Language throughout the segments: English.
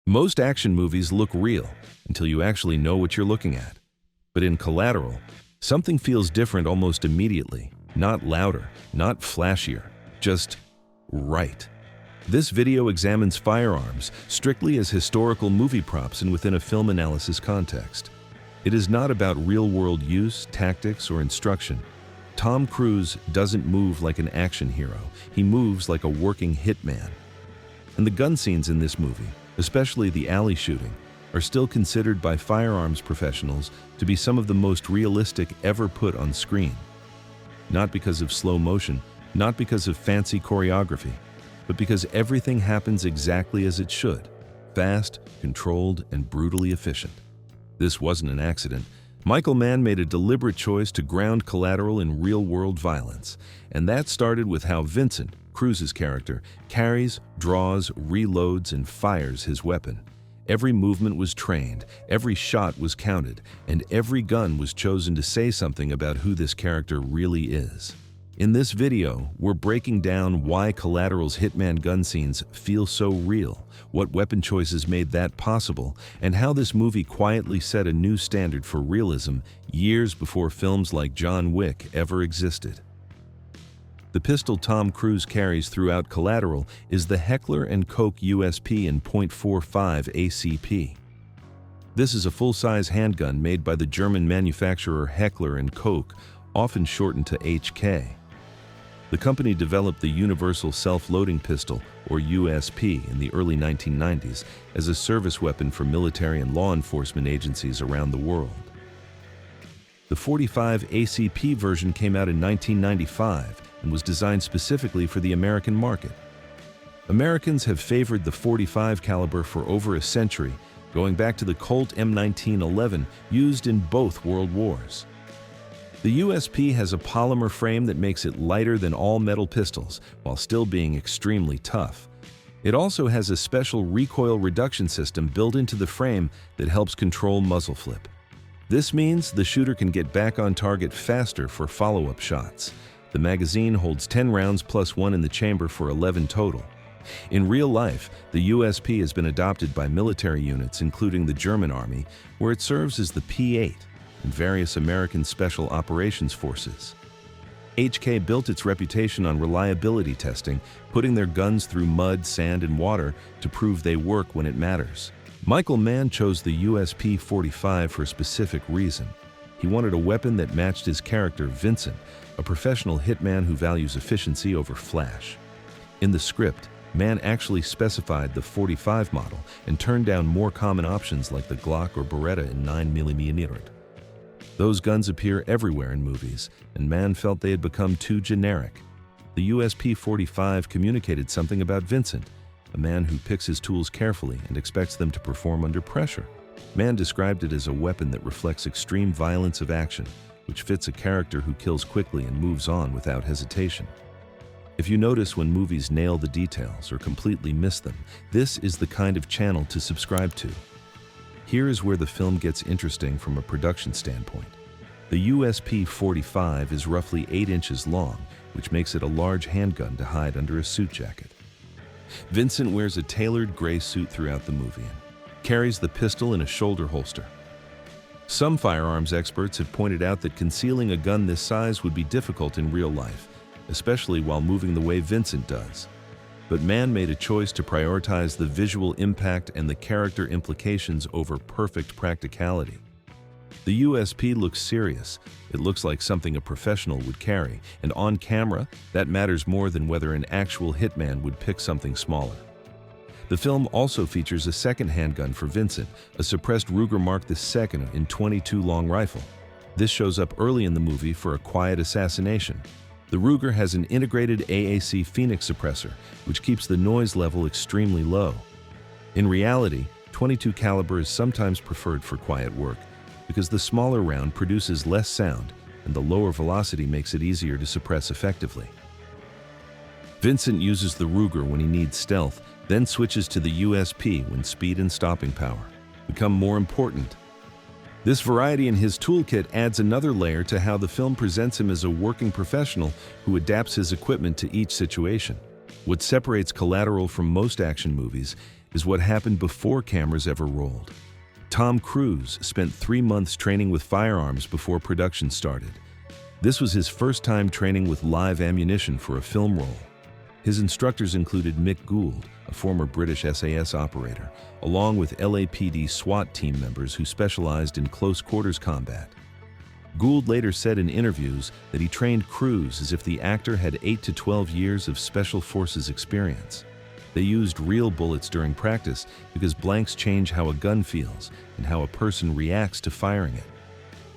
Most action movies look real until you actually know what you're looking at. But in Collateral, something feels different almost immediately. Not louder, not flashier, just right. This video examines firearms strictly as historical movie props and within a film analysis context. It is not about real-world use, tactics, or instruction. Tom Cruise doesn't move like an action hero. He moves like a working hitman. And the gun scenes in this movie, especially the alley shooting, are still considered by firearms professionals to be some of the most realistic ever put on screen. Not because of slow motion, not because of fancy choreography, but because everything happens exactly as it should, fast, controlled, and brutally efficient. This wasn't an accident. Michael Mann made a deliberate choice to ground Collateral in real-world violence, and that started with how Vincent, Cruise's character, carries, draws, reloads, and fires his weapon. Every movement was trained, every shot was counted, and every gun was chosen to say something about who this character really is. In this video, we're breaking down why Collateral's hitman gun scenes feel so real, what weapon choices made that possible, and how this movie quietly set a new standard for realism years before films like John Wick ever existed. The pistol Tom Cruise carries throughout Collateral is the Heckler & Koch USP in .45 ACP. This is a full-size handgun made by the German manufacturer Heckler & Koch, often shortened to HK. The company developed the Universal Self-Loading Pistol, or USP, in the early 1990s as a service weapon for military and law enforcement agencies around the world. The .45 ACP version came out in 1995 and was designed specifically for the American market. Americans have favored the .45 caliber for over a century, going back to the Colt M1911 used in both World Wars. The USP has a polymer frame that makes it lighter than all metal pistols, while still being extremely tough. It also has a special recoil reduction system built into the frame that helps control muzzle flip. This means the shooter can get back on target faster for follow-up shots. The magazine holds 10 rounds plus 1 in the chamber for 11 total. In real life, the USP has been adopted by military units, including the German Army, where it serves as the P8, and various American Special Operations Forces. HK built its reputation on reliability testing, putting their guns through mud, sand, and water to prove they work when it matters. Michael Mann chose the USP 45 for a specific reason. He wanted a weapon that matched his character, Vincent, a professional hitman who values efficiency over flash. In the script, Mann actually specified the 45 model and turned down more common options like the Glock or Beretta in 9mm. Those guns appear everywhere in movies, and Mann felt they had become too generic. The USP 45 communicated something about Vincent, a man who picks his tools carefully and expects them to perform under pressure. Mann described it as a weapon that reflects extreme violence of action, which fits a character who kills quickly and moves on without hesitation. If you notice when movies nail the details or completely miss them, this is the kind of channel to subscribe to. Here is where the film gets interesting from a production standpoint. The USP 45 is roughly 8 inches long, which makes it a large handgun to hide under a suit jacket. Vincent wears a tailored gray suit throughout the movie and carries the pistol in a shoulder holster. Some firearms experts have pointed out that concealing a gun this size would be difficult in real life, especially while moving the way Vincent does. But Mann made a choice to prioritize the visual impact and the character implications over perfect practicality. The USP looks serious. It looks like something a professional would carry, and on camera, that matters more than whether an actual hitman would pick something smaller. The film also features a second handgun for Vincent, a suppressed Ruger Mark II in .22 long rifle. This shows up early in the movie for a quiet assassination. The Ruger has an integrated AAC Phoenix suppressor, which keeps the noise level extremely low. In reality, .22 caliber is sometimes preferred for quiet work because the smaller round produces less sound and the lower velocity makes it easier to suppress effectively. Vincent uses the Ruger when he needs stealth, then switches to the USP when speed and stopping power become more important. This variety in his toolkit adds another layer to how the film presents him as a working professional who adapts his equipment to each situation. What separates Collateral from most action movies is what happened before cameras ever rolled. Tom Cruise spent 3 months training with firearms before production started. This was his first time training with live ammunition for a film role. His instructors included Mick Gould, a former British SAS operator, along with LAPD SWAT team members who specialized in close quarters combat. Gould later said in interviews that he trained Cruise as if the actor had 8 to 12 years of special forces experience. They used real bullets during practice because blanks change how a gun feels and how a person reacts to firing it.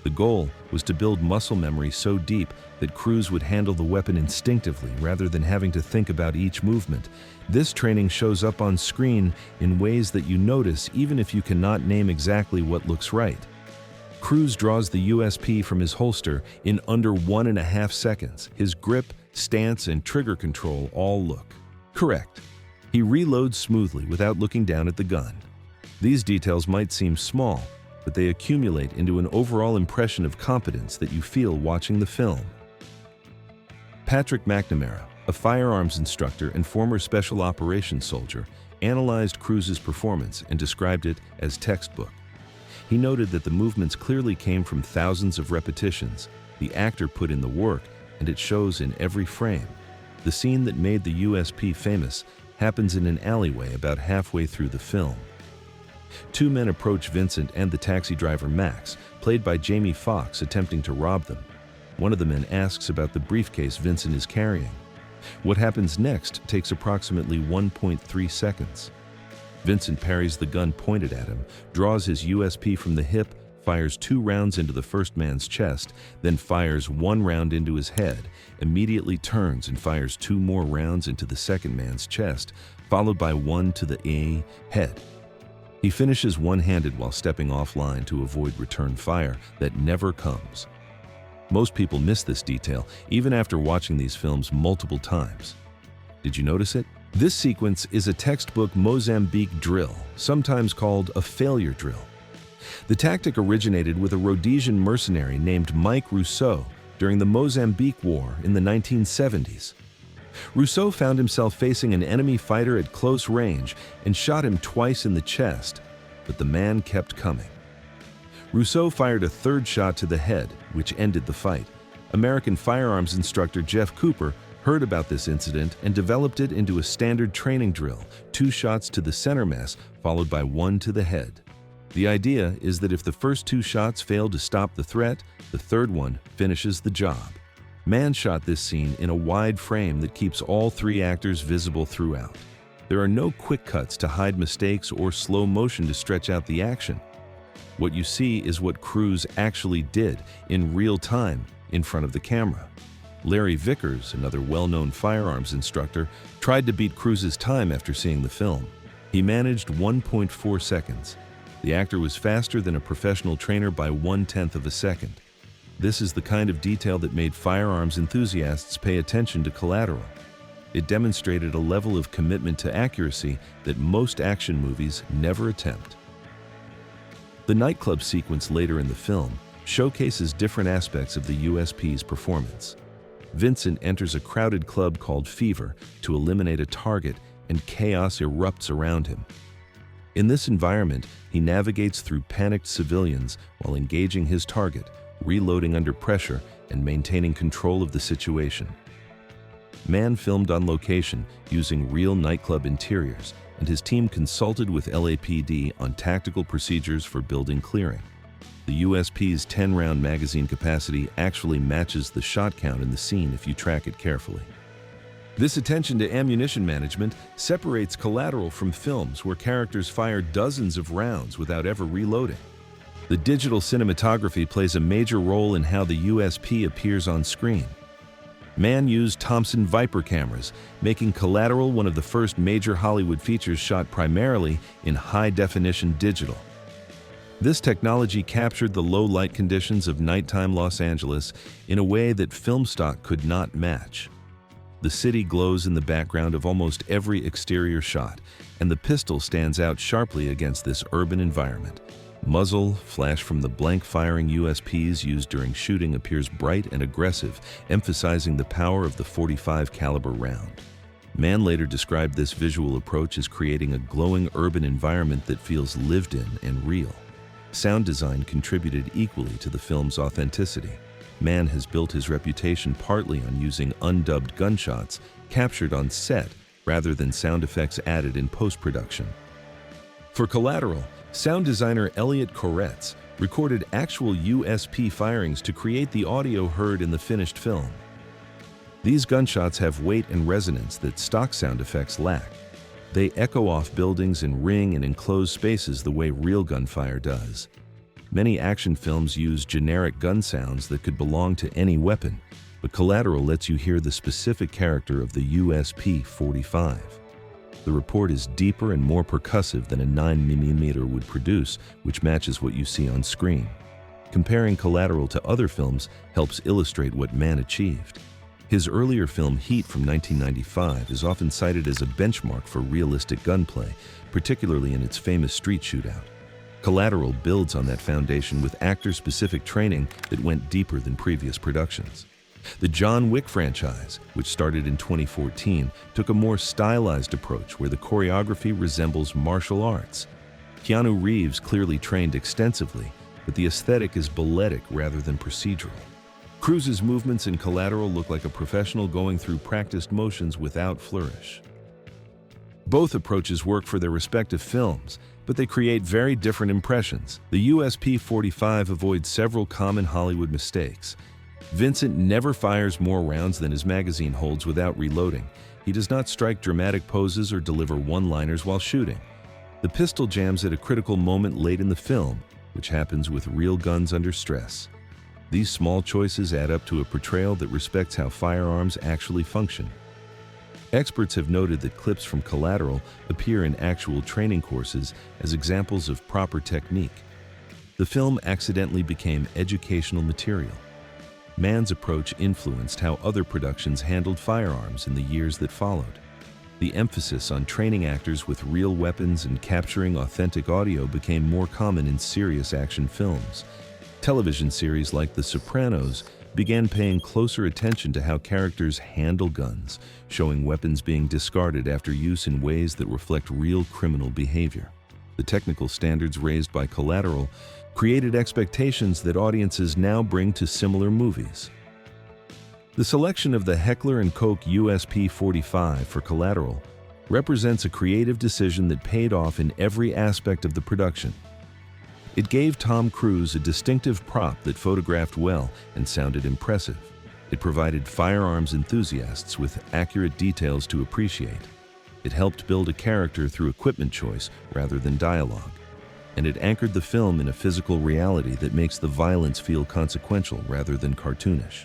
The goal was to build muscle memory so deep that Cruise would handle the weapon instinctively rather than having to think about each movement. This training shows up on screen in ways that you notice even if you cannot name exactly what looks right. Cruise draws the USP from his holster in under 1.5 seconds. His grip, stance, and trigger control all look correct. He reloads smoothly without looking down at the gun. These details might seem small, but they accumulate into an overall impression of competence that you feel watching the film. Patrick McNamara, a firearms instructor and former special operations soldier, analyzed Cruise's performance and described it as textbook. He noted that the movements clearly came from thousands of repetitions. The actor put in the work, and it shows in every frame. The scene that made the USP famous happens in an alleyway about halfway through the film. 2 men approach Vincent and the taxi driver Max, played by Jamie Foxx, attempting to rob them. One of the men asks about the briefcase Vincent is carrying. What happens next takes approximately 1.3 seconds. Vincent parries the gun pointed at him, draws his USP from the hip, fires 2 rounds into the first man's chest, then fires 1 round into his head, immediately turns and fires 2 more rounds into the second man's chest, followed by 1 to the head. He finishes one-handed while stepping offline to avoid return fire that never comes. Most people miss this detail, even after watching these films multiple times. Did you notice it? This sequence is a textbook Mozambique drill, sometimes called a failure drill. The tactic originated with a Rhodesian mercenary named Mike Rousseau during the Mozambique War in the 1970s. Rousseau found himself facing an enemy fighter at close range and shot him twice in the chest, but the man kept coming. Rousseau fired a 3rd shot to the head, which ended the fight. American firearms instructor Jeff Cooper heard about this incident and developed it into a standard training drill: 2 shots to the center mass, followed by 1 to the head. The idea is that if the first 2 shots fail to stop the threat, the 3rd one finishes the job. Mann shot this scene in a wide frame that keeps all 3 actors visible throughout. There are no quick cuts to hide mistakes or slow motion to stretch out the action. What you see is what Cruise actually did in real time in front of the camera. Larry Vickers, another well-known firearms instructor, tried to beat Cruise's time after seeing the film. He managed 1.4 seconds. The actor was faster than a professional trainer by 1/10 of a second. This is the kind of detail that made firearms enthusiasts pay attention to Collateral. It demonstrated a level of commitment to accuracy that most action movies never attempt. The nightclub sequence later in the film showcases different aspects of the USP's performance. Vincent enters a crowded club called Fever to eliminate a target, and chaos erupts around him. In this environment, he navigates through panicked civilians while engaging his target, reloading under pressure, and maintaining control of the situation. Mann filmed on location using real nightclub interiors, and his team consulted with LAPD on tactical procedures for building clearing. The USP's 10-round magazine capacity actually matches the shot count in the scene if you track it carefully. This attention to ammunition management separates Collateral from films where characters fire dozens of rounds without ever reloading. The digital cinematography plays a major role in how the USP appears on screen. Mann used Thompson Viper cameras, making Collateral one of the first major Hollywood features shot primarily in high-definition digital. This technology captured the low light conditions of nighttime Los Angeles in a way that film stock could not match. The city glows in the background of almost every exterior shot, and the pistol stands out sharply against this urban environment. Muzzle flash from the blank-firing USPs used during shooting appears bright and aggressive, emphasizing the power of the .45 caliber round. Mann later described this visual approach as creating a glowing urban environment that feels lived in and real. Sound design contributed equally to the film's authenticity. Mann has built his reputation partly on using undubbed gunshots captured on set rather than sound effects added in post-production. For Collateral, sound designer Elliot Koretz recorded actual USP firings to create the audio heard in the finished film. These gunshots have weight and resonance that stock sound effects lack. They echo off buildings and ring in enclosed spaces the way real gunfire does. Many action films use generic gun sounds that could belong to any weapon, but Collateral lets you hear the specific character of the USP-45. The report is deeper and more percussive than a 9mm would produce, which matches what you see on screen. Comparing Collateral to other films helps illustrate what Mann achieved. His earlier film Heat from 1995 is often cited as a benchmark for realistic gunplay, particularly in its famous street shootout. Collateral builds on that foundation with actor-specific training that went deeper than previous productions. The John Wick franchise, which started in 2014, took a more stylized approach where the choreography resembles martial arts. Keanu Reeves clearly trained extensively, but the aesthetic is balletic rather than procedural. Cruise's movements in Collateral look like a professional going through practiced motions without flourish. Both approaches work for their respective films, but they create very different impressions. The USP-45 avoids several common Hollywood mistakes. Vincent never fires more rounds than his magazine holds without reloading. He does not strike dramatic poses or deliver one-liners while shooting. The pistol jams at a critical moment late in the film, which happens with real guns under stress. These small choices add up to a portrayal that respects how firearms actually function. Experts have noted that clips from Collateral appear in actual training courses as examples of proper technique. The film accidentally became educational material. Mann's approach influenced how other productions handled firearms in the years that followed. The emphasis on training actors with real weapons and capturing authentic audio became more common in serious action films. Television series like The Sopranos began paying closer attention to how characters handle guns, showing weapons being discarded after use in ways that reflect real criminal behavior. The technical standards raised by Collateral created expectations that audiences now bring to similar movies. The selection of the Heckler & Koch USP-45 for Collateral represents a creative decision that paid off in every aspect of the production. It gave Tom Cruise a distinctive prop that photographed well and sounded impressive. It provided firearms enthusiasts with accurate details to appreciate. It helped build a character through equipment choice rather than dialogue. And it anchored the film in a physical reality that makes the violence feel consequential rather than cartoonish.